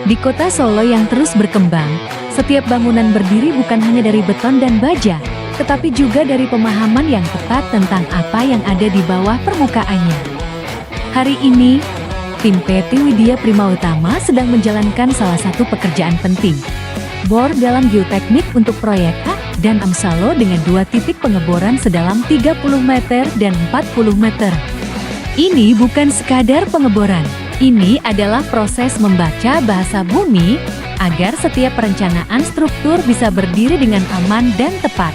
Di kota Solo yang terus berkembang, setiap bangunan berdiri bukan hanya dari beton dan baja, tetapi juga dari pemahaman yang tepat tentang apa yang ada di bawah permukaannya. Hari ini, tim PT Widya Prima Utama sedang menjalankan salah satu pekerjaan penting. Bor dalam geoteknik untuk proyek A dan Amsalo dengan 2 titik pengeboran sedalam 30 meter dan 40 meter. Ini bukan sekadar pengeboran. Ini adalah proses membaca bahasa bumi agar setiap perencanaan struktur bisa berdiri dengan aman dan tepat.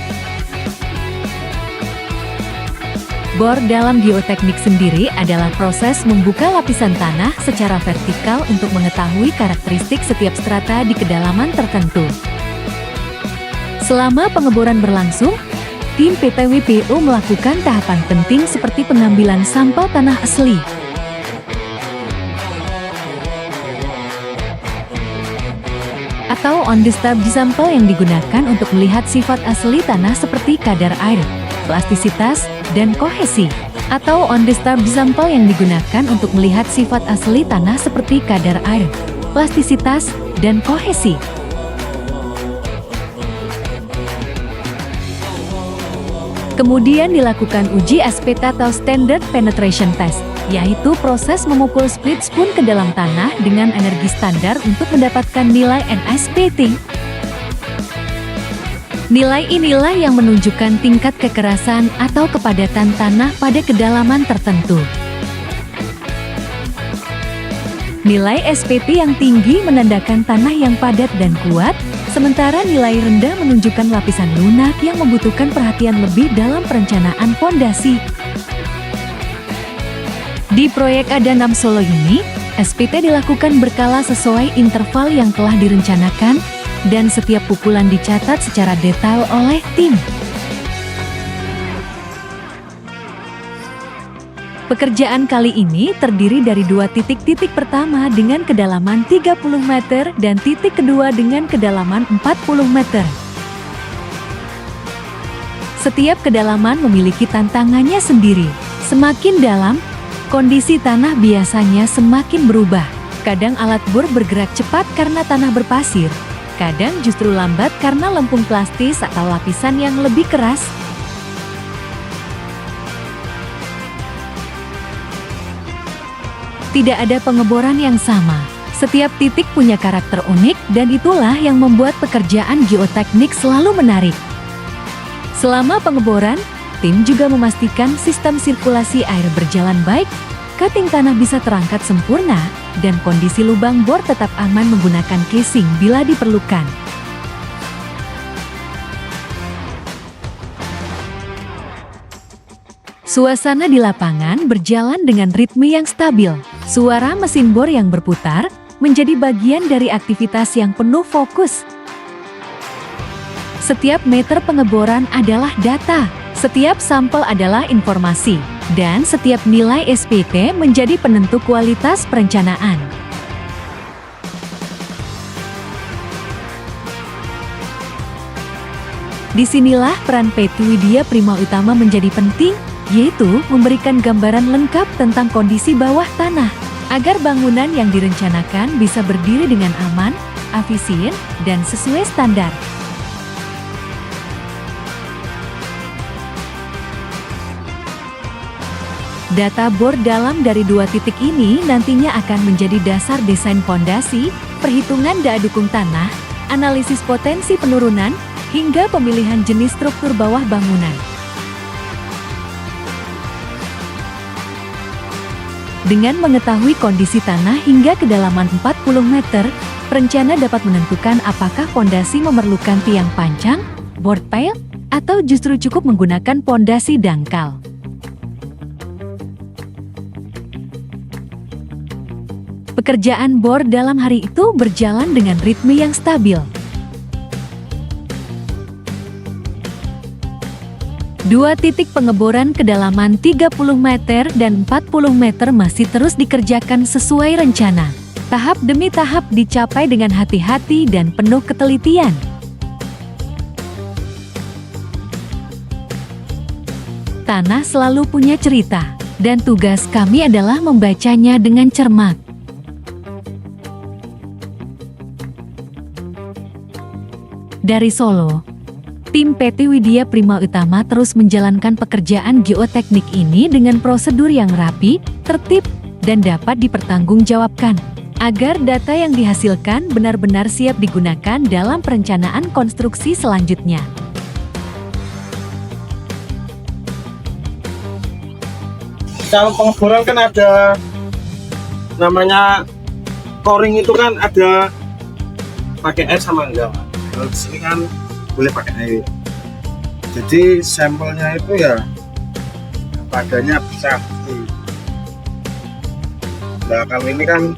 Bor dalam geoteknik sendiri adalah proses membuka lapisan tanah secara vertikal untuk mengetahui karakteristik setiap strata di kedalaman tertentu. Selama pengeboran berlangsung, tim PT WPU melakukan tahapan penting seperti pengambilan sampel tanah asli, atau on-the-spot sampel yang digunakan untuk melihat sifat asli tanah seperti kadar air, plastisitas, dan kohesi. Atau on-the-spot sampel yang digunakan untuk melihat sifat asli tanah seperti kadar air, plastisitas, dan kohesi. Kemudian dilakukan uji SPT atau Standard Penetration Test, yaitu proses memukul split spoon ke dalam tanah dengan energi standar untuk mendapatkan nilai NSPT. Nilai inilah yang menunjukkan tingkat kekerasan atau kepadatan tanah pada kedalaman tertentu. Nilai SPT yang tinggi menandakan tanah yang padat dan kuat, sementara nilai rendah menunjukkan lapisan lunak yang membutuhkan perhatian lebih dalam perencanaan fondasi. Di proyek A dan Amsalo ini, SPT dilakukan berkala sesuai interval yang telah direncanakan, dan setiap pukulan dicatat secara detail oleh tim. Pekerjaan kali ini terdiri dari 2 titik. Titik pertama dengan kedalaman 30 meter dan titik kedua dengan kedalaman 40 meter. Setiap kedalaman memiliki tantangannya sendiri. Semakin dalam, kondisi tanah biasanya semakin berubah. Kadang alat bor bergerak cepat karena tanah berpasir, kadang justru lambat karena lempung plastis atau lapisan yang lebih keras. Tidak ada pengeboran yang sama. Setiap titik punya karakter unik dan itulah yang membuat pekerjaan geoteknik selalu menarik. Selama pengeboran, tim juga memastikan sistem sirkulasi air berjalan baik, cutting tanah bisa terangkat sempurna, dan kondisi lubang bor tetap aman menggunakan casing bila diperlukan. Suasana di lapangan berjalan dengan ritme yang stabil. Suara mesin bor yang berputar menjadi bagian dari aktivitas yang penuh fokus. Setiap meter pengeboran adalah data, setiap sampel adalah informasi, dan setiap nilai SPT menjadi penentu kualitas perencanaan. Disinilah peran PT Widya Prima Utama menjadi penting, yaitu memberikan gambaran lengkap tentang kondisi bawah tanah, agar bangunan yang direncanakan bisa berdiri dengan aman, efisien, dan sesuai standar. Data bor dalam dari 2 titik ini nantinya akan menjadi dasar desain fondasi, perhitungan daya dukung tanah, analisis potensi penurunan, hingga pemilihan jenis struktur bawah bangunan. Dengan mengetahui kondisi tanah hingga kedalaman 40 meter, perencana dapat menentukan apakah fondasi memerlukan tiang panjang, board pile, atau justru cukup menggunakan fondasi dangkal. Pekerjaan bor dalam hari itu berjalan dengan ritme yang stabil. 2 titik pengeboran kedalaman 30 meter dan 40 meter masih terus dikerjakan sesuai rencana. Tahap demi tahap dicapai dengan hati-hati dan penuh ketelitian. Tanah selalu punya cerita, dan tugas kami adalah membacanya dengan cermat. Dari Solo, tim PT Widya Prima Utama terus menjalankan pekerjaan geoteknik ini dengan prosedur yang rapi, tertib, dan dapat dipertanggungjawabkan, agar data yang dihasilkan benar-benar siap digunakan dalam perencanaan konstruksi selanjutnya. Kalau pengeboran kan ada namanya coring, itu kan ada pakai air sama enggak. Kalau di sini kan boleh pakai air. Jadi sampelnya itu ya padanya bisa. Nah kalau ini kan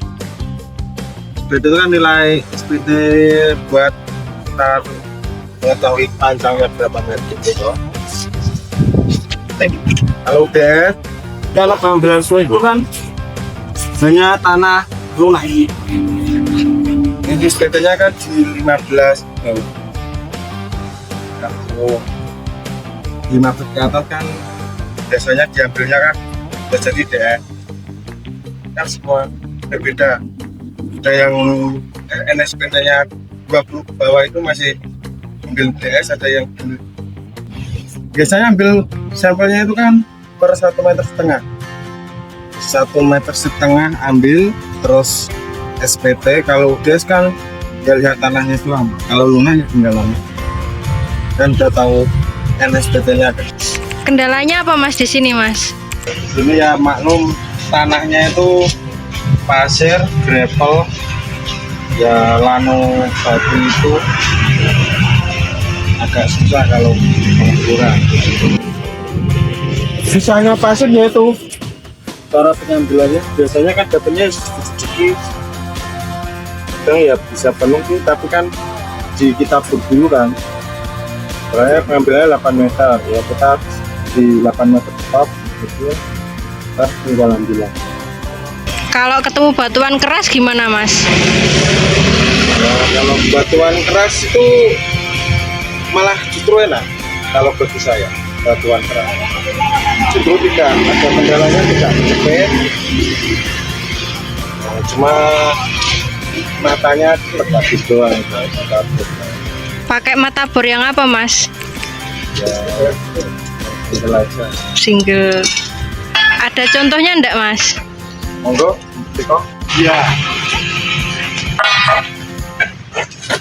seperti itu kan nilai seperti buat kita mengetahui panjangnya berapa meter gitu. Kalau udah, kalau pengambilan suhu itu kan hanya tanah lunak. Ini SPT-nya kan di 15. Kalau 15 ke atas kan biasanya diambilnya kan udah jadi DS. Kan semua berbeda. Ada yang NSPT-nya 20 ke bawah itu masih ambil DS, ada yang biasanya ambil sampelnya itu kan per 1,5 meter. 1,5 meter ambil, terus SPT. Kalau DS kan ya lihat tanahnya itu, kalau lunak ya tinggal lunak. Dan udah tahu NSPT-nya. Kendalanya apa Mas di sini Mas? Ini ya maklum tanahnya itu pasir, gravel, ya lano batu itu agak susah kalau pengukuran. Sisanya pasirnya itu cara pengambilannya biasanya kan dapatnya sedikit, kadang ya bisa penuh sih, tapi kan di kita dulu kan soalnya pengambilannya 8 meter ya, kita di 8 meter top gitu ya, kita tinggal ambilan. Kalau ketemu batuan keras gimana Mas? Nah, kalau batuan keras itu malah justru enak kalau bagi saya. Batuan keras justru tidak ada kendalanya, tidak cepet, cuma matanya lebih doang. Pakai mata bor yang apa Mas? Ya, tinggal aja. Single. Ada contohnya enggak Mas? Monggo, Tiko. Iya.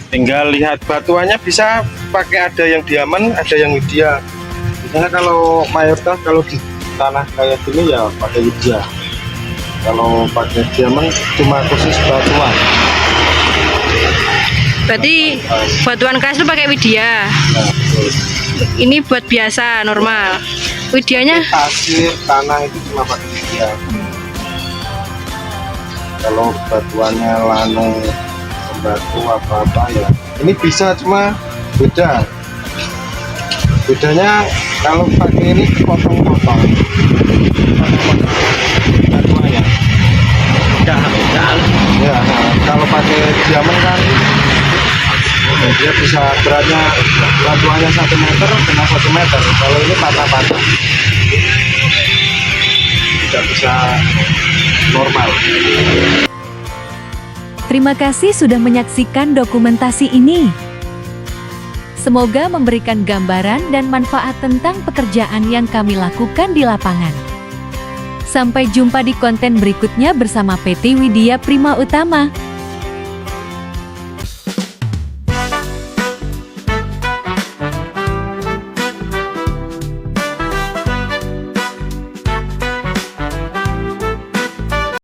Tinggal lihat batuannya, bisa pakai ada yang diamond, ada yang Widya. Biasanya kalau mayoritas kalau di tanah kayak gini ya pakai Widya. Kalau pakai diamond cuma khusus batuan. Berarti batuan keras itu pakai Widya. Nah, Ini buat biasa normal. Widyanya pasir tanah itu cuma pakai Widya. Kalau batuannya lano, batu apa-apa ya ini bisa, cuma beda. Bedanya kalau pakai ini potong-potong batuannya. Ya, nah, kalau pakai diamond kan dia bisa beratnya batuannya 1 meter dengan 1 meter. Kalau ini patah-patah tidak bisa normal. Terima kasih sudah menyaksikan dokumentasi ini. Semoga memberikan gambaran dan manfaat tentang pekerjaan yang kami lakukan di lapangan. Sampai jumpa di konten berikutnya bersama PT Widya Prima Utama.